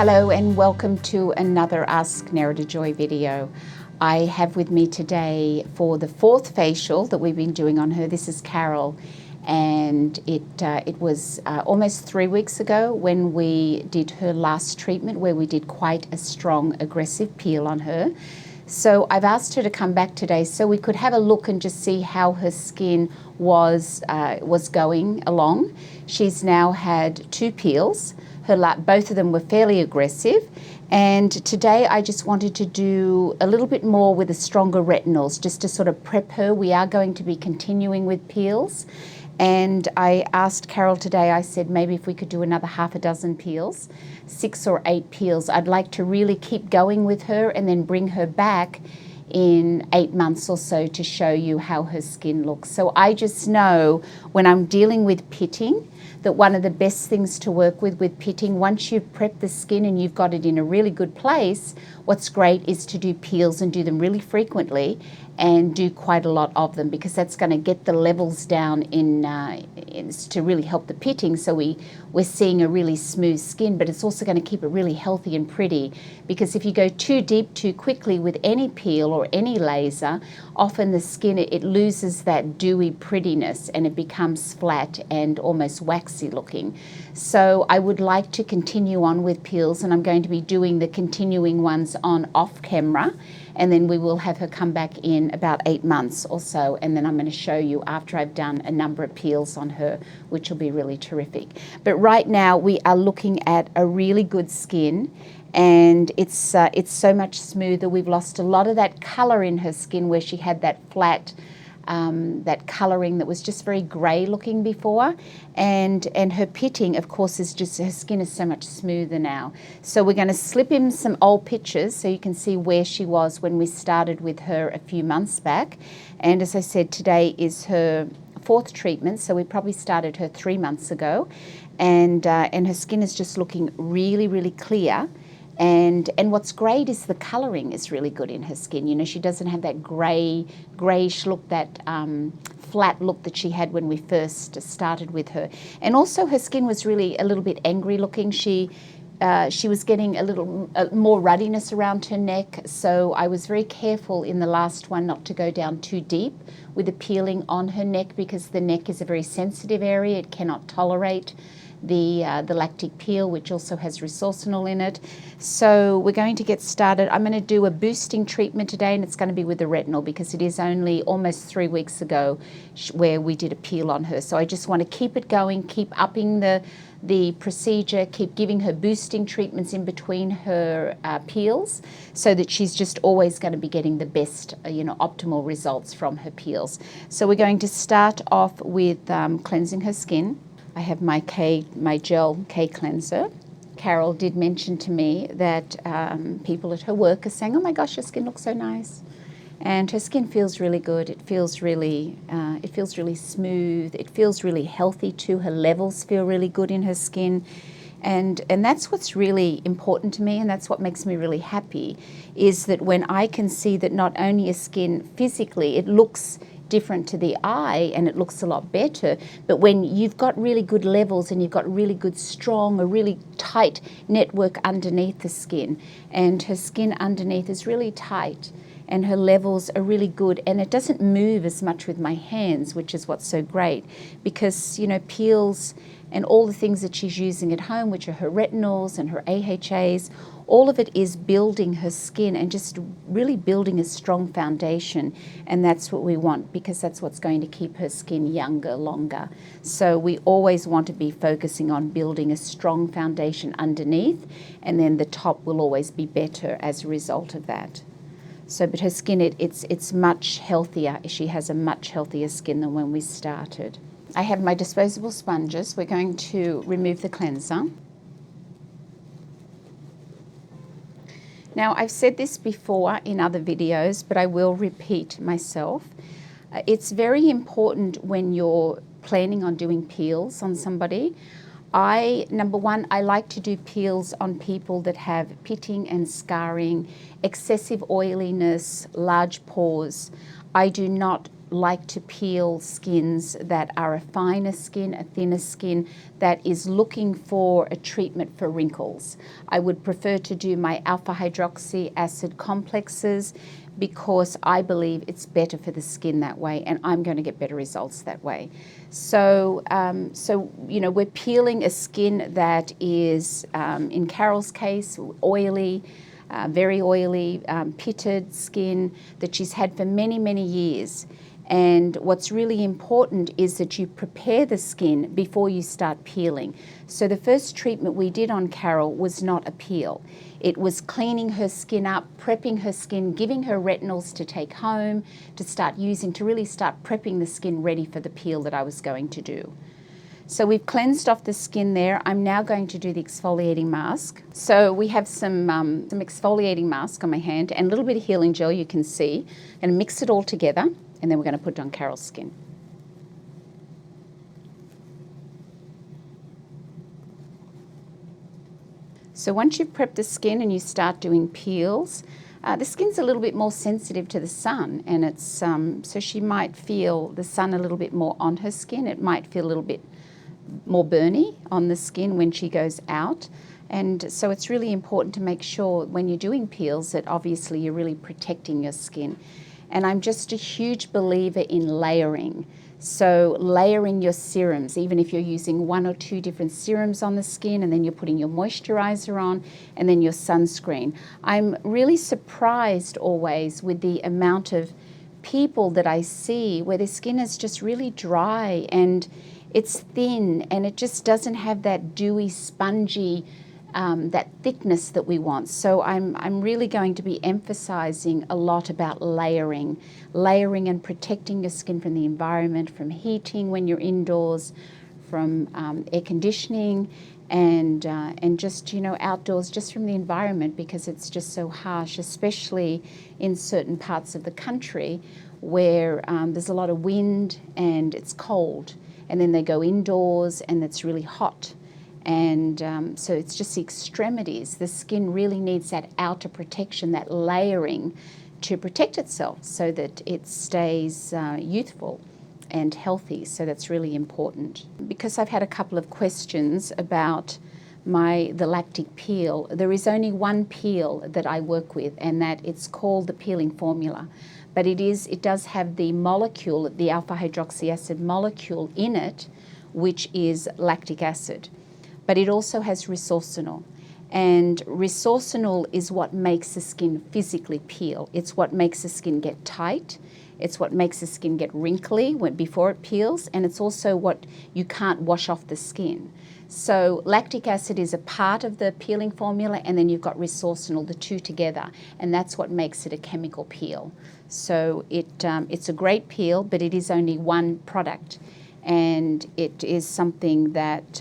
Hello and welcome to another Ask Nerida Joy video. I have with me today for the fourth facial that we've been doing on her. This is Carol, and it was almost 3 weeks ago when we did her last treatment, where we did quite a strong aggressive peel on her. So I've asked her to come back today so we could have a look and just see how her skin was going along. She's now had 2 peels. Both of them were fairly aggressive, and today I just wanted to do a little bit more with the stronger retinols just to sort of prep her. We are going to be continuing with peels, and I asked Carol today, I said maybe if we could do another half a dozen peels, 6 or 8 peels. I'd like to really keep going with her and then bring her back in 8 months or so to show you how her skin looks. So I just know when I'm dealing with pitting that one of the best things to work with pitting, once you've prepped the skin and you've got it in a really good place, what's great is to do peels and do them really frequently and do quite a lot of them, because that's going to get the levels down to really help the pitting. So we're seeing a really smooth skin, but it's also going to keep it really healthy and pretty, because if you go too deep too quickly with any peel or any laser, often the skin, it loses that dewy prettiness and it becomes flat and almost waxy looking. So I would like to continue on with peels, and I'm going to be doing the continuing ones on off camera, and then we will have her come back in about 8 months or so, and then I'm going to show you after I've done a number of peels on her, which will be really terrific. But right now we are looking at a really good skin, and it's so much smoother. We've lost a lot of that colour in her skin where she had that flat that colouring that was just very grey looking before, and her pitting, of course, is just, her skin is so much smoother now. So we're going to slip in some old pictures so you can see where she was when we started with her a few months back. And as I said, today is her 4th treatment, so we probably started her 3 months ago, and her skin is just looking really, really clear. And what's great is the colouring is really good in her skin. You know, she doesn't have that greyish look, that flat look that she had when we first started with her. And also her skin was really a little bit angry looking. She was getting a little more ruddiness around her neck, so I was very careful in the last one not to go down too deep with the peeling on her neck, because the neck is a very sensitive area. It cannot tolerate the lactic peel, which also has resorcinol in it. So we're going to get started. I'm going to do a boosting treatment today, and it's going to be with the retinol, because it is only almost 3 weeks ago where we did a peel on her. So I just want to keep it going, keep upping the procedure, keep giving her boosting treatments in between her peels, so that she's just always going to be getting the best, optimal results from her peels. So we're going to start off with cleansing her skin. I have my gel K cleanser. Carol did mention to me that people at her work are saying, "Oh my gosh, your skin looks so nice," and her skin feels really good. It feels really smooth. It feels really healthy too. Her levels feel really good in her skin, and that's what's really important to me, and that's what makes me really happy, is that when I can see that not only is skin physically, it looks different to the eye and it looks a lot better, but when you've got really good levels and you've got really good strong, a really tight network underneath the skin, and her skin underneath is really tight and her levels are really good, and it doesn't move as much with my hands, which is what's so great, because peels and all the things that she's using at home, which are her retinols and her AHAs, all of it is building her skin and just really building a strong foundation, and that's what we want, because that's what's going to keep her skin younger, longer. So we always want to be focusing on building a strong foundation underneath, and then the top will always be better as a result of that. So, but her skin, it's much healthier. She has a much healthier skin than when we started. I have my disposable sponges. We're going to remove the cleanser. Now, I've said this before in other videos, but I will repeat myself. It's very important when you're planning on doing peels on somebody. Number one, I like to do peels on people that have pitting and scarring, excessive oiliness, large pores. I do not like to peel skins that are a finer skin, a thinner skin that is looking for a treatment for wrinkles. I would prefer to do my alpha hydroxy acid complexes because I believe it's better for the skin that way, and I'm going to get better results that way. So, you know, we're peeling a skin that is, in Carol's case, oily, very oily, pitted skin that she's had for many, many years. And what's really important is that you prepare the skin before you start peeling. So the first treatment we did on Carol was not a peel. It was cleaning her skin up, prepping her skin, giving her retinols to take home, to start using, to really start prepping the skin ready for the peel that I was going to do. So we've cleansed off the skin there. I'm now going to do the exfoliating mask. So we have some exfoliating mask on my hand and a little bit of healing gel, you can see, and mix it all together, and then we're going to put it on Carol's skin. So once you've prepped the skin and you start doing peels, the skin's a little bit more sensitive to the sun, and it's so she might feel the sun a little bit more on her skin. It might feel a little bit more burny on the skin when she goes out. And so it's really important to make sure when you're doing peels that obviously you're really protecting your skin. And I'm just a huge believer in layering. So layering your serums, even if you're using 1 or 2 different serums on the skin, and then you're putting your moisturizer on, and then your sunscreen. I'm really surprised always with the amount of people that I see where their skin is just really dry and it's thin and it just doesn't have that dewy, spongy, that thickness that we want. So I'm really going to be emphasizing a lot about layering and protecting your skin from the environment, from heating when you're indoors, from air conditioning, and just, you know, outdoors, just from the environment, because it's just so harsh, especially in certain parts of the country where there's a lot of wind and it's cold, and then they go indoors and it's really hot. And so it's just the extremities. The skin really needs that outer protection, that layering to protect itself so that it stays youthful and healthy. So that's really important. Because I've had a couple of questions about the lactic peel, there is only one peel that I work with, and that it's called the peeling formula. But it does have the molecule, the alpha hydroxy acid molecule in it, which is lactic acid. But it also has resorcinol. And resorcinol is what makes the skin physically peel. It's what makes the skin get tight. It's what makes the skin get wrinkly before it peels. And it's also what you can't wash off the skin. So lactic acid is a part of the peeling formula, and then you've got resorcinol, the two together. And that's what makes it a chemical peel. So it's a great peel, but it is only one product. And it is something that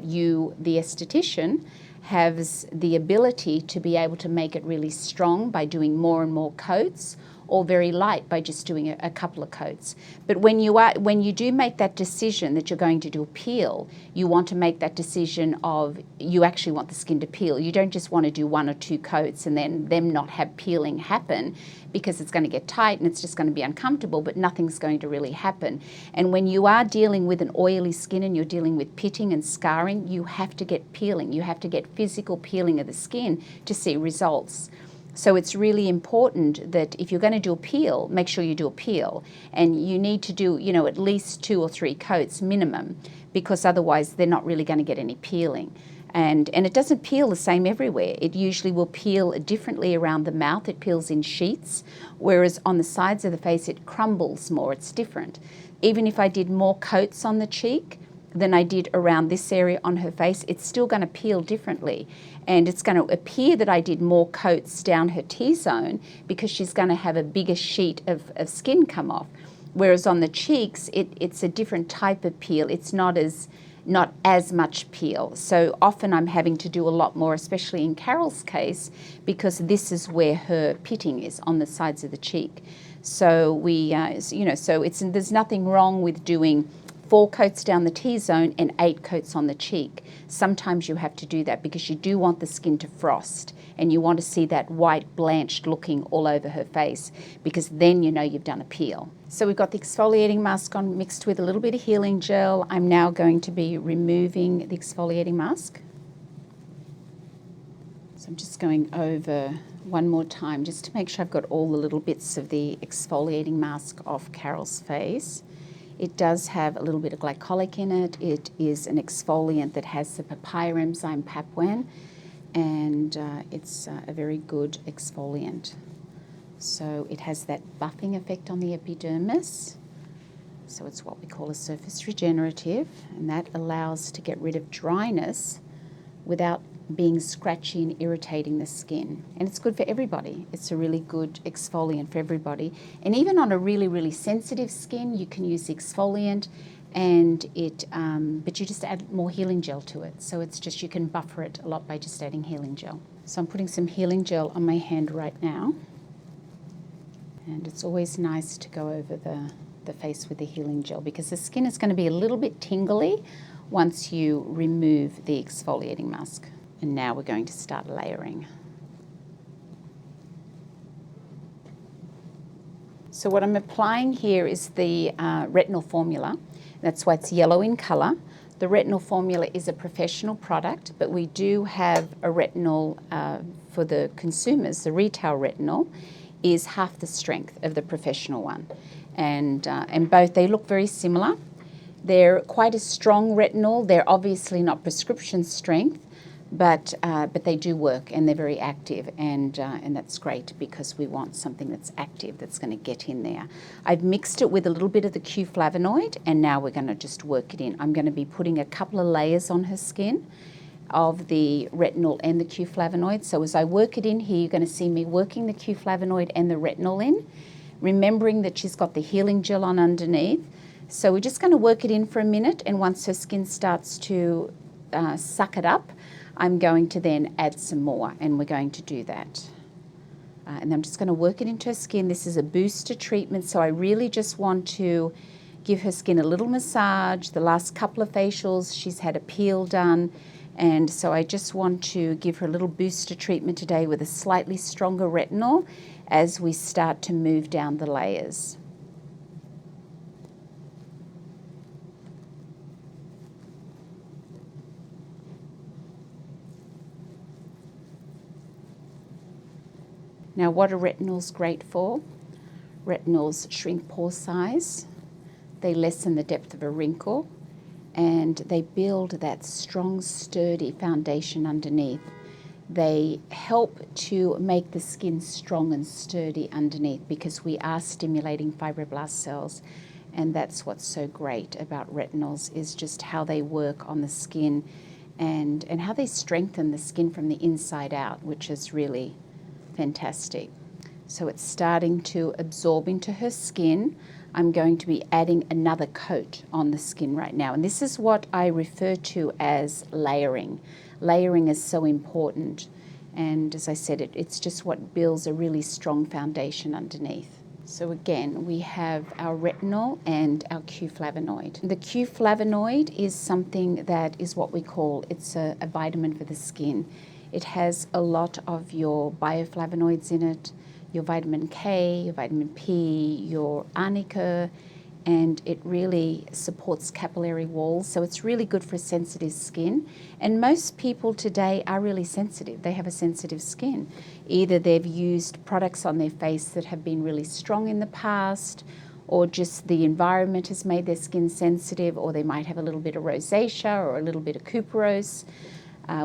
you, the esthetician, has the ability to be able to make it really strong by doing more and more coats, or very light by just doing a couple of coats. But when you do make that decision that you're going to do a peel, you want to make that decision of you actually want the skin to peel. You don't just want to do 1 or 2 coats and then them not have peeling happen, because it's going to get tight and it's just going to be uncomfortable, but nothing's going to really happen. And when you are dealing with an oily skin and you're dealing with pitting and scarring, you have to get peeling. You have to get physical peeling of the skin to see results. So it's really important that if you're going to do a peel, make sure you do a peel. And you need to do, you know, at least 2 or 3 coats minimum, because otherwise they're not really going to get any peeling. And it doesn't peel the same everywhere. It usually will peel differently around the mouth. It peels in sheets, whereas on the sides of the face it crumbles more. It's different. Even if I did more coats on the cheek than I did around this area on her face, it's still going to peel differently. And it's going to appear that I did more coats down her T-zone because she's going to have a bigger sheet of skin come off. Whereas on the cheeks, it's a different type of peel. It's not as much peel. So often I'm having to do a lot more, especially in Carol's case, because this is where her pitting is, on the sides of the cheek. So there's nothing wrong with doing 4 coats down the T-zone and 8 coats on the cheek. Sometimes you have to do that because you do want the skin to frost and you want to see that white blanched looking all over her face, because then you know you've done a peel. So we've got the exfoliating mask on mixed with a little bit of healing gel. I'm now going to be removing the exfoliating mask. So I'm just going over one more time just to make sure I've got all the little bits of the exfoliating mask off Carol's face. It does have a little bit of glycolic in it. It is an exfoliant that has the papaya enzyme papuan, and it's a very good exfoliant. So it has that buffing effect on the epidermis. So it's what we call a surface regenerative, and that allows to get rid of dryness without being scratchy and irritating the skin. And it's good for everybody. It's a really good exfoliant for everybody. And even on a really, really sensitive skin, you can use the exfoliant, and but you just add more healing gel to it. So it's just, you can buffer it a lot by just adding healing gel. So I'm putting some healing gel on my hand right now. And it's always nice to go over the face with the healing gel, because the skin is going to be a little bit tingly once you remove the exfoliating mask. And now we're going to start layering. So what I'm applying here is the retinol formula. That's why it's yellow in color. The retinol formula is a professional product, but we do have a retinol for the consumers. The retail retinol is half the strength of the professional one. And both, they look very similar. They're quite a strong retinol. They're obviously not prescription strength, but they do work, and they're very active, and that's great because we want something that's active, that's going to get in there. I've mixed it with a little bit of the Q Flavonoid, and now we're going to just work it in. I'm going to be putting a couple of layers on her skin of the retinol and the Q Flavonoid. So as I work it in here, you're going to see me working the Q Flavonoid and the retinol in, remembering that she's got the healing gel on underneath. So we're just going to work it in for a minute, and once her skin starts to suck it up, I'm going to then add some more, and we're going to do that. And I'm just going to work it into her skin. This is a booster treatment, so I really just want to give her skin a little massage. The last couple of facials, she's had a peel done, and so I just want to give her a little booster treatment today with a slightly stronger retinol as we start to move down the layers. Now, what are retinols great for? Retinols shrink pore size, they lessen the depth of a wrinkle, and they build that strong, sturdy foundation underneath. They help to make the skin strong and sturdy underneath, because we are stimulating fibroblast cells, and that's what's so great about retinols, is just how they work on the skin and how they strengthen the skin from the inside out, which is really fantastic. So it's starting to absorb into her skin. I'm going to be adding another coat on the skin right now, and this is what I refer to as layering. Layering is so important, and as I said, it's just what builds a really strong foundation underneath. So again, we have our retinol and our Q Flavonoid. The Q Flavonoid is something that is what we call, it's a vitamin for the skin. It has a lot of your bioflavonoids in it, your vitamin K, your vitamin P, your arnica, and it really supports capillary walls. So it's really good for sensitive skin. And most people today are really sensitive. They have a sensitive skin. Either they've used products on their face that have been really strong in the past, or just the environment has made their skin sensitive, or they might have a little bit of rosacea or a little bit of cuperose,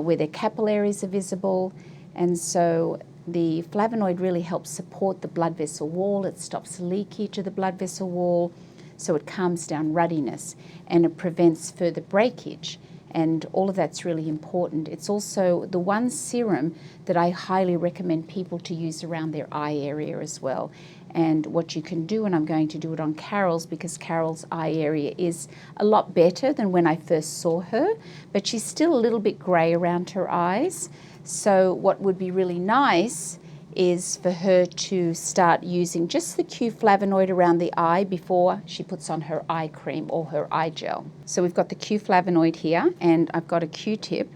where their capillaries are visible. And so the flavonoid really helps support the blood vessel wall. It stops leakage of the blood vessel wall, so it calms down ruddiness, and it prevents further breakage. And all of that's really important. It's also the one serum that I highly recommend people to use around their eye area as well. And what you can do, and I'm going to do it on Carol's, because Carol's eye area is a lot better than when I first saw her, but she's still a little bit grey around her eyes. So what would be really nice is for her to start using just the Q Flavonoid around the eye before she puts on her eye cream or her eye gel. So we've got the Q Flavonoid here, and I've got a Q-tip,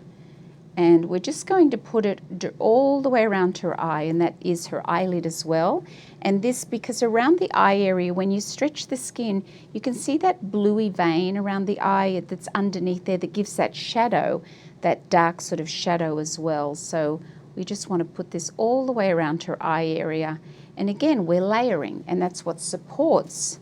and we're just going to put it all the way around her eye, and that is her eyelid as well. And this, because around the eye area, when you stretch the skin, you can see that bluey vein around the eye that's underneath there that gives that shadow, that dark sort of shadow as well. So we just want to put this all the way around her eye area. And again, we're layering, and that's what supports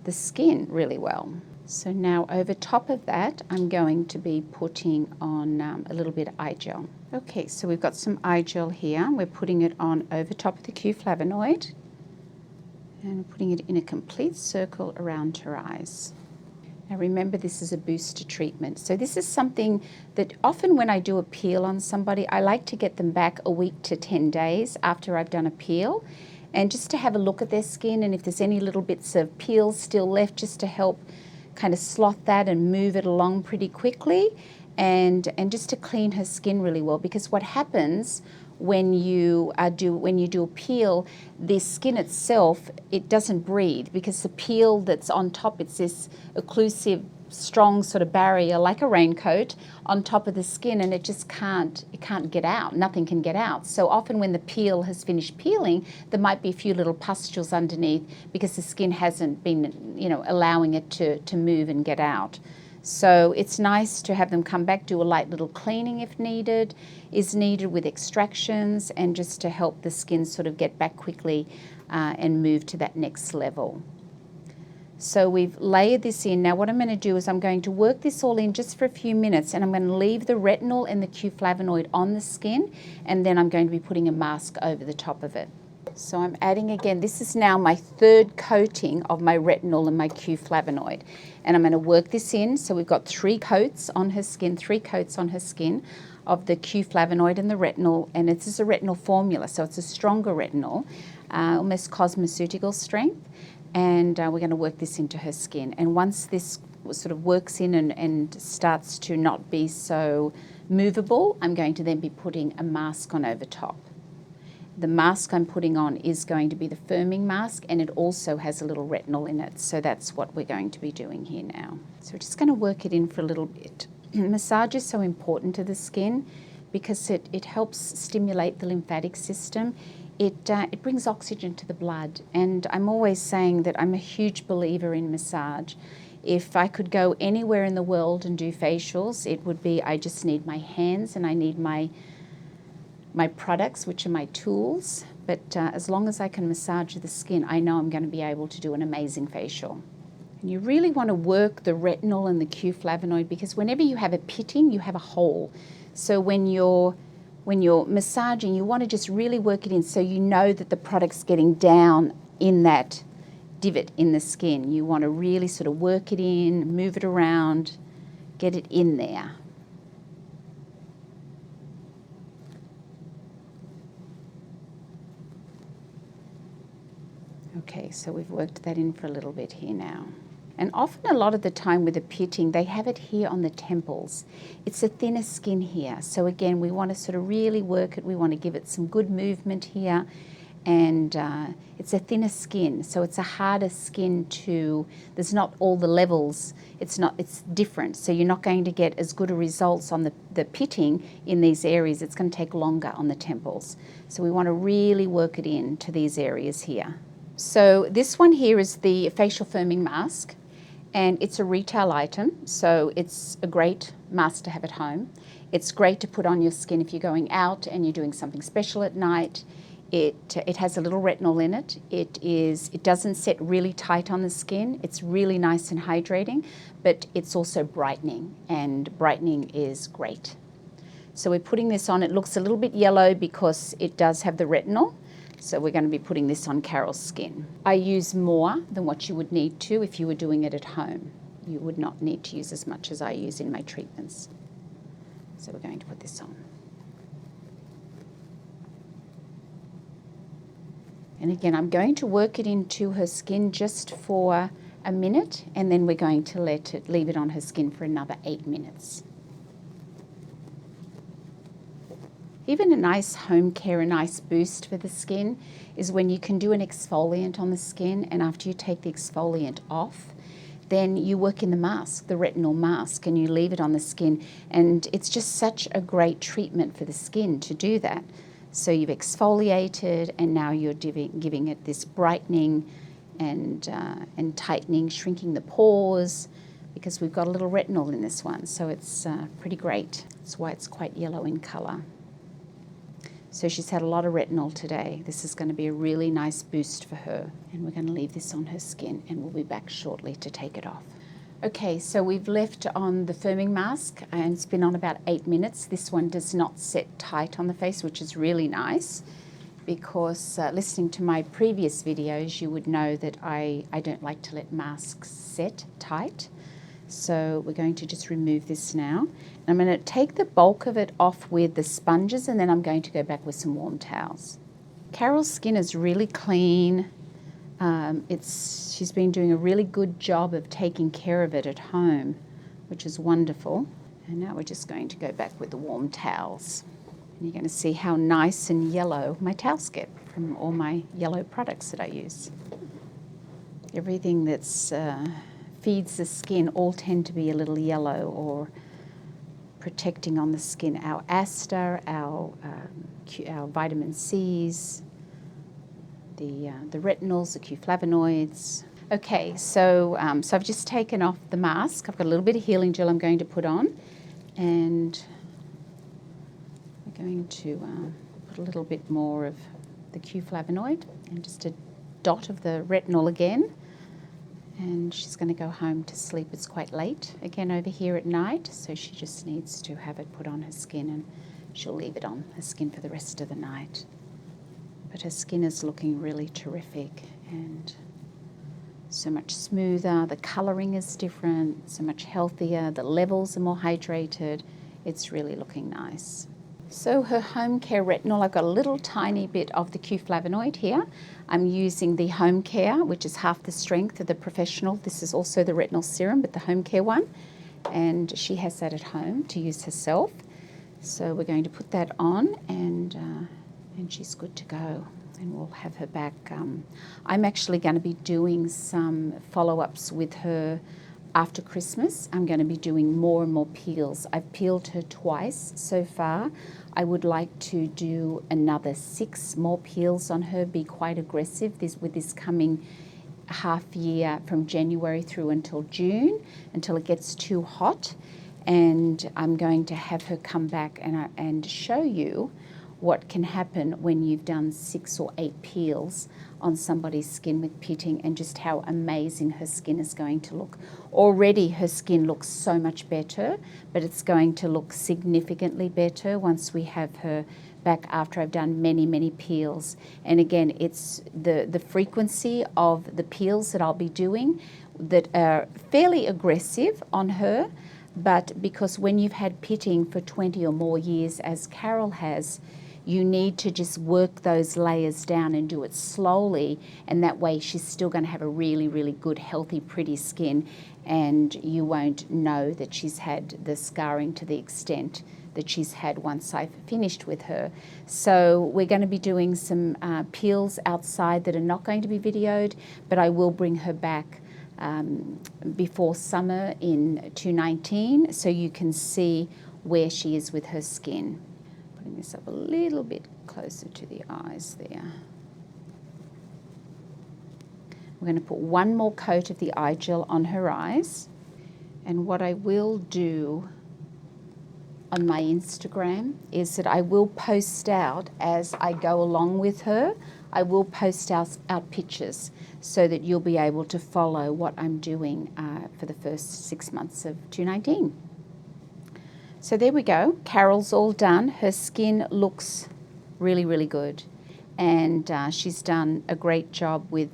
the skin really well. So now over top of that, I'm going to be putting on a little bit of eye gel. Okay, so we've got some eye gel here. We're putting it on over top of the Q Flavonoid and putting it in a complete circle around her eyes. Now remember, this is a booster treatment. So this is something that often when I do a peel on somebody, I like to get them back a week to 10 days after I've done a peel, and just to have a look at their skin, and if there's any little bits of peel still left, just to help kind of slot that and move it along pretty quickly, and just to clean her skin really well. Because what happens when you do a peel, the skin itself, it doesn't breathe, because the peel that's on top, it's this occlusive, strong sort of barrier like a raincoat on top of the skin, and it just can't get out. Nothing can get out. So often when the peel has finished peeling, there might be a few little pustules underneath because the skin hasn't been, allowing it to move and get out. So it's nice to have them come back, do a light little cleaning if needed, with extractions, and just to help the skin sort of get back quickly and move to that next level. So we've layered this in. Now what I'm going to do is I'm going to work this all in just for a few minutes, and I'm going to leave the retinol and the Q Flavonoid on the skin, and then I'm going to be putting a mask over the top of it. So I'm adding again, this is now my third coating of my retinol and my Q Flavonoid, and I'm going to work this in. So we've got 3 coats on her skin of the Q Flavonoid and the retinol, and this is a retinol formula, so it's a stronger retinol, almost cosmeceutical strength. And we're going to work this into her skin. And once this sort of works in and starts to not be so movable, I'm going to then be putting a mask on over top. The mask I'm putting on is going to be the firming mask, and it also has a little retinol in it. So that's what we're going to be doing here now. So we're just going to work it in for a little bit. Massage is so important to the skin because it helps stimulate the lymphatic system. It brings oxygen to the blood, and I'm always saying that I'm a huge believer in massage. If I could go anywhere in the world and do facials, it would be I just need my hands and I need my products, which are my tools. But as long as I can massage the skin, I know I'm going to be able to do an amazing facial. And you really want to work the retinol and the Q Flavonoid, because whenever you have a pitting, you have a hole. So when you're massaging, you want to just really work it in so you know that the product's getting down in that divot in the skin. You want to really sort of work it in, move it around, get it in there. Okay, so we've worked that in for a little bit here now. And often a lot of the time with the pitting, they have it here on the temples. It's a thinner skin here. So again, we want to sort of really work it. We want to give it some good movement here. And it's a thinner skin, so it's a harder skin there's not all the levels. It's different. So you're not going to get as good a results on the pitting in these areas. It's going to take longer on the temples. So we want to really work it in to these areas here. So this one here is the facial firming mask, and it's a retail item, so it's a great mask to have at home. It's great to put on your skin if you're going out and you're doing something special at night. It has a little retinol in it. It doesn't set really tight on the skin. It's really nice and hydrating, but it's also brightening, and brightening is great. So we're putting this on. It looks a little bit yellow because it does have the retinol. So we're going to be putting this on Carol's skin. I use more than what you would need to if you were doing it at home. You would not need to use as much as I use in my treatments. So we're going to put this on. And again, I'm going to work it into her skin just for a minute, and then we're going to leave it on her skin for another 8 minutes. Even a nice home care, a nice boost for the skin is when you can do an exfoliant on the skin, and after you take the exfoliant off, then you work in the mask, the retinol mask, and you leave it on the skin, and it's just such a great treatment for the skin to do that. So you've exfoliated, and now you're giving it this brightening and tightening, shrinking the pores, because we've got a little retinol in this one, so it's pretty great. That's why it's quite yellow in color. So she's had a lot of retinol today. This is going to be a really nice boost for her. And we're going to leave this on her skin, and we'll be back shortly to take it off. Okay, so we've left on the firming mask, and it's been on about 8 minutes. This one does not set tight on the face, which is really nice, because listening to my previous videos, you would know that I don't like to let masks set tight. So we're going to just remove this now. I'm going to take the bulk of it off with the sponges, and then I'm going to go back with some warm towels. Carol's skin is really clean. She's been doing a really good job of taking care of it at home, which is wonderful. And now we're just going to go back with the warm towels. And you're going to see how nice and yellow my towels get from all my yellow products that I use. Everything that's feeds the skin all tend to be a little yellow or protecting on the skin. Our aster, our vitamin C's, the retinols, the Q Flavonoids. Okay, so I've just taken off the mask. I've got a little bit of healing gel I'm going to put on, and we're going to put a little bit more of the Q Flavonoid and just a dot of the retinol again. And she's going to go home to sleep. It's quite late again over here at night, so she just needs to have it put on her skin, and she'll leave it on her skin for the rest of the night. But her skin is looking really terrific and so much smoother. The colouring is different, so much healthier. The levels are more hydrated. It's really looking nice. So her home care retinol, I've got a little tiny bit of the Q Flavonoid here. I'm using the home care, which is half the strength of the professional. This is also the retinol serum, but the home care one. And she has that at home to use herself. So we're going to put that on, and she's good to go. And we'll have her back. I'm actually going to be doing some follow-ups with her after Christmas. I'm going to be doing more and more peels. I've peeled her twice so far. I would like to do another 6 more peels on her, be quite aggressive with this coming half year from January through until June, until it gets too hot. And I'm going to have her come back and show you what can happen when you've done 6 or 8 peels on somebody's skin with pitting, and just how amazing her skin is going to look. Already her skin looks so much better, but it's going to look significantly better once we have her back after I've done many, many peels. And again, it's the frequency of the peels that I'll be doing that are fairly aggressive on her, but because when you've had pitting for 20 or more years, as Carol has, you need to just work those layers down and do it slowly, and that way she's still going to have a really, really good, healthy, pretty skin, and you won't know that she's had the scarring to the extent that she's had once I've finished with her. So we're going to be doing some peels outside that are not going to be videoed, but I will bring her back before summer in 2019, so you can see where she is with her skin. Putting this up a little bit closer to the eyes there. We're going to put one more coat of the eye gel on her eyes. And what I will do on my Instagram is that I will post out as I go along with her. I will post out pictures so that you'll be able to follow what I'm doing for the first 6 months of 2019. So there we go. Carol's all done. Her skin looks really, really good, and she's done a great job with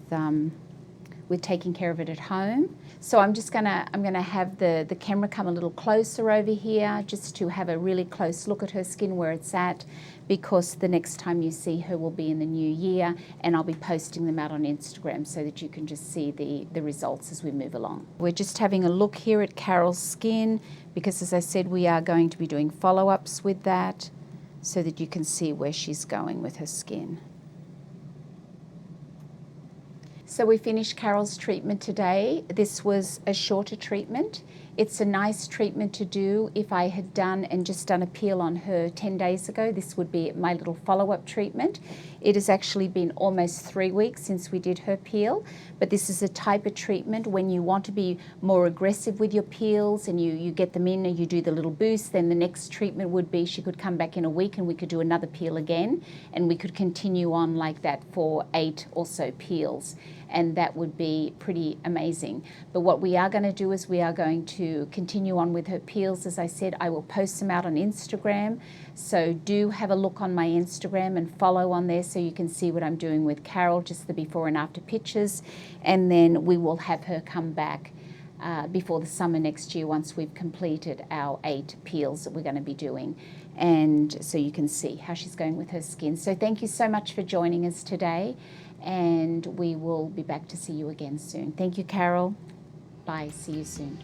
taking care of it at home. So I'm gonna have the camera come a little closer over here, just to have a really close look at her skin, where it's at, because the next time you see her will be in the new year, and I'll be posting them out on Instagram so that you can just see the results as we move along. We're just having a look here at Carol's skin, because as I said, we are going to be doing follow-ups with that. so that you can see where she's going with her skin. So we finished Carol's treatment today. This was a shorter treatment. It's a nice treatment to do. If I had done and just done a peel on her 10 days ago, this would be my little follow-up treatment. It has actually been almost 3 weeks since we did her peel, but this is a type of treatment when you want to be more aggressive with your peels and you get them in and you do the little boost, then the next treatment would be she could come back in a week and we could do another peel again, and we could continue on like that for 8 or so peels. And that would be pretty amazing. But what we are going to do is we are going to continue on with her peels. As I said, I will post them out on Instagram. So do have a look on my Instagram and follow on there so you can see what I'm doing with Carol, just the before and after pictures. And then we will have her come back before the summer next year once we've completed our 8 peels that we're going to be doing. And so you can see how she's going with her skin. So thank you so much for joining us today. And we will be back to see you again soon. Thank you, Carol. Bye. See you soon.